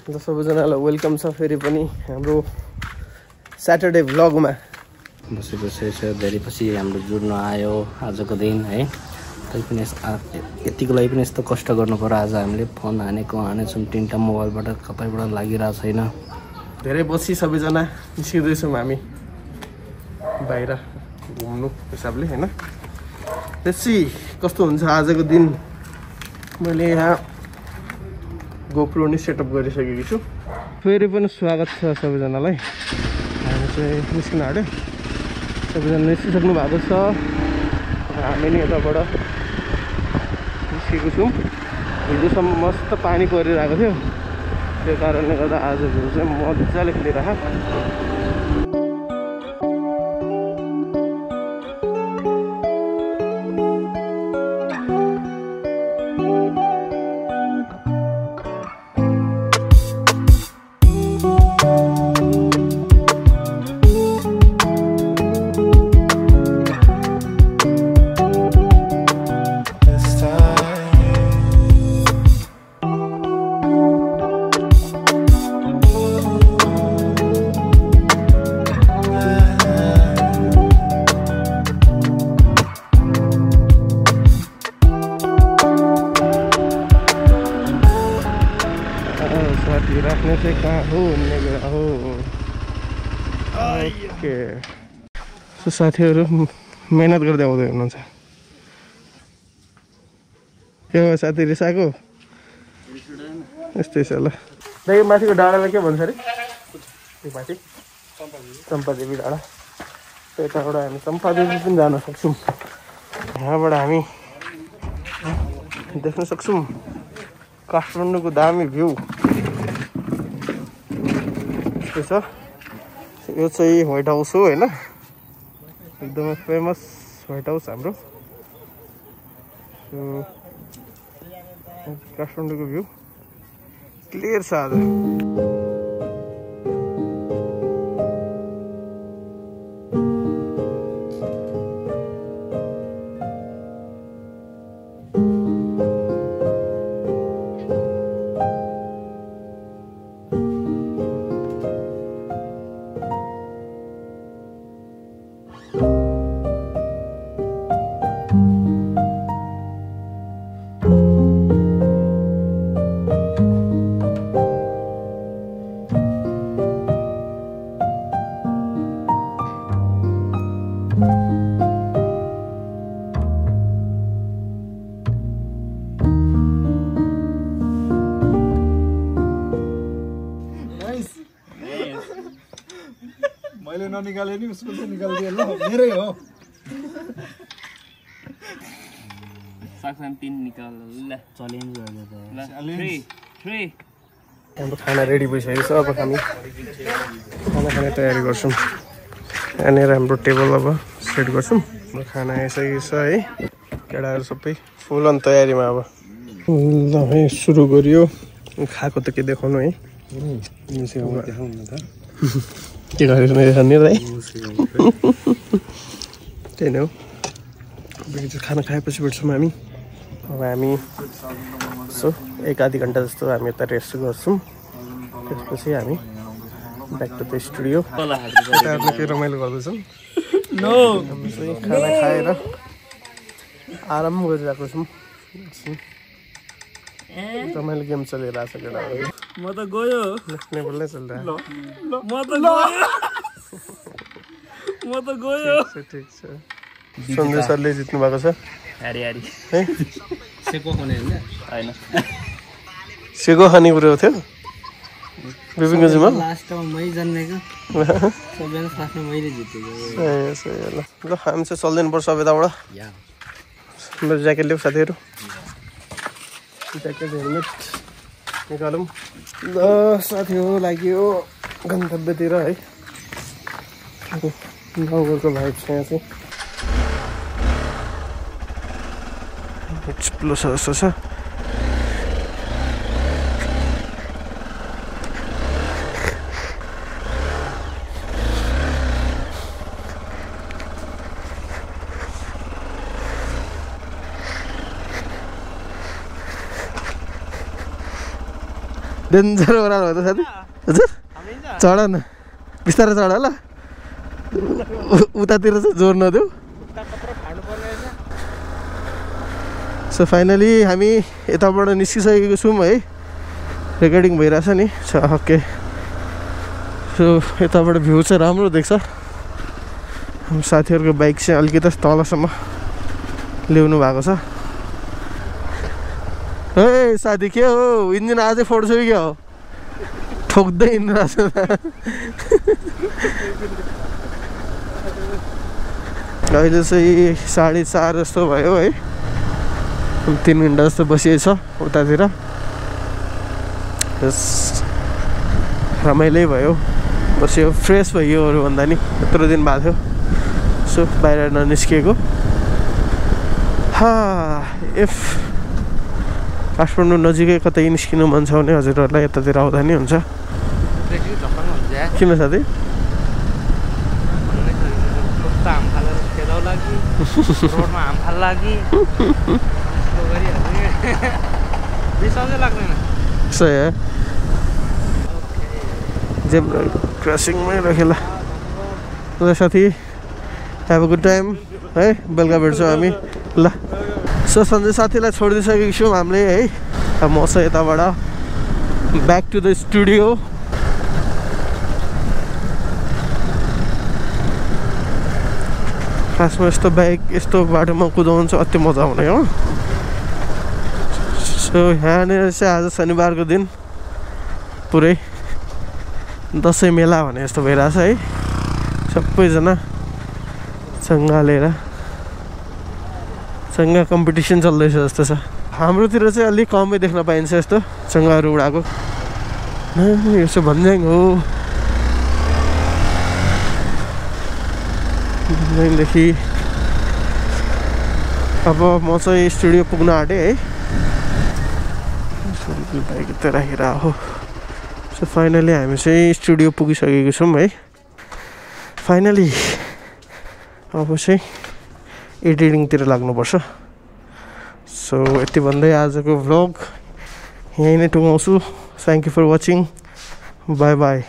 ल सबैजनालाई वेलकम छ फेरि पनि हाम्रो स्याटरडे भ्लगमा। बसेपछि धेरै पछि हाम्रो जुड्न आयो आजको दिन है। तैपनि यतिको लागि पनि यस्तो कष्ट गर्नु पर्यो। आज हामीले फोन हानेछौँ तिनवटा मोबाइलबाट कतैबाट लागिरहेको छैन। धेरै पछि सबैजना निस्किँदैछौँ हामी बाहिर घुम्नु हिसाबले होइन। त्यसै कस्तो हुन्छ आजको दिन। मैले यहाँ गोप्रो नि सेटअप गरिसकेको छु। फेरि पनि स्वागत छ सबैजनालाई। हामी चाहिँ निस्किन आँट्यो, सबैजना निस्किसक्नु भएको छ। हामी नि यताबाट निस्केको छौँ। हिजोसम्म मस्त पानी परिरहेको थियो, त्यो कारणले गर्दा आज भ्यू चाहिँ मजाले खेलिरहेको। राख्ने चाहिँ कहाँ हो भन्ने कुरा हो। ओके, सो साथीहरू मेहनत गर्दै आउँदै हुनुहुन्छ। के भयो साथी, रिसाएको? यस्तै छ ल। दाइ माथिको डाँडालाई के भन्छ अरे? माथि चम्पादेवी डाँडा। यताबाट हामी चम्पादेवी पनि जान सक्छौँ। यहाँबाट हामी देख्न सक्छौँ काठमाडौँको दामी भ्यू। यो चाहिँ व्हाइट हाउस हो होइन, एकदमै फेमस व्हाइट हाउस हाम्रो। काठमाडौँको भ्यू क्लियर छ आज। मैले ननिकाले नि उसको चाहिँ निकालिदिए ल, मेरै हो। सक्छन् 3 निकाल ल, च्यालेन्ज गर्दै त ल। 3 हाम्रो खाना रेडी भइसकेको छ। अब हामी खाना खाने तयारी गर्छौँ। यहाँनिर हाम्रो टेबल अब सेट गर्छौँ। खाना आइसकेको छ है। केटाहरू सबै फुल अन तयारीमा। अब ल है सुरु गरियो। खाएको त के देखाउनु है, के गरेको देखाउने है। त्यही नै हो। खाना खाएपछि भेट्छौँ हामी। अब हामी यसो 1-आधी घन्टा जस्तो हामी यता रेस्ट गर्छौँ। त्यसपछि हामी ब्याक टु द स्टुडियो। के रमाइलो गर्दैछौँ। हामी चाहिँ खाना खाएर आराम गरिरहेको छौँ। रमाइलो गेम चलिरहेको छ केटाहरू। म त गयो, नेपालमै चलिरहेको। म त गयो। ठिक छ। सन्जय सरले जित्नु भएको छ। है सेको खाने हैन, सेको खाने कुरो थियो विपिनजीमा। लास्टमा मै जन्मेको, सबैजना फास्टमा मैले जितेको। ल ल हामी चाहिँ चल्दैन पर्छ अब यताबाट। मेरो ज्याकेट ल्याऊ साथीहरू। ज्याकेट हेलमेट निकालौँ। ल साथीहरू लाग्यो गन्तव्यतिर है। गाउँघरको भाइब छ यहाँ चाहिँ। एक्सप्लोस जस्तो छ। डेन्जर ओह्रालो हो त साथी हजुर चढ न बिस्तारै चढ ल उतातिर चाहिँ जोर नदेऊ सो फाइनली हामी यताबाट निस्किसकेको छौँ है रेकर्डिङ भइरहेछ नि ओके सो यताबाट भ्यू चाहिँ राम्रो देख्छ हाम्रो साथीहरूको बाइक चाहिँ अलिकति तलसम्म ल्याउनु भएको छ ए साथी के हो इन्जिन अझै फोड्छ कि के हो ठोक्दै हिँडिरहेछ अहिले चाहिँ 4:30 जस्तो भयो है 3 घन्टा जस्तो बसिएछ उतातिर रमाइलै भयो बस्यो फ्रेस भयो अरू भन्दा नि यत्रो दिन भएको थियो सो बाहिर ननिस्किएको इफ काठमाडौँ नजिकै कतै निस्किनु मन छ भने हजुरहरूलाई यतातिर आउँदा नि हुन्छ किन साथी जेब्रा क्रसिङमै राखेला ल साथी हेभ अ गुड टाइम है बेलुका भेट्छौँ हामी ल सो सन्जय साथीलाई छोडिदिइसकेको छौँ हामीले है अब म चाहिँ यताबाट ब्याक टु द स्टुडियो खासमा यस्तो बाइक यस्तो बाटोमा कुदाउनु चाहिँ अति मजा आउने हो सो यहाँनिर चाहिँ आज शनिबारको दिन पुरै दसैँ मेला भने जस्तो भइरहेछ है सबैजना चङ्गा लिएर चङ्गा कम्पिटिसन चल्दैछ जस्तो छ हाम्रोतिर चाहिँ अलिक कमै देख्न पाइन्छ यस्तो चङ्गाहरू उडाएको यो चाहिँ भन्ज्याङ हो भन्ज्याङदेखि अब म चाहिँ स्टुडियो पुग्न आँटेँ है बाइक त राखेर हो सो फाइनली हामी चाहिँ स्टुडियो पुगिसकेको छौँ है फाइनली अब चाहिँ एडिटिङतिर लाग्नुपर्छ सो यति भन्दै आजको भ्लग यहीँ नै टुङ्गाउँछु thank you for watching bye by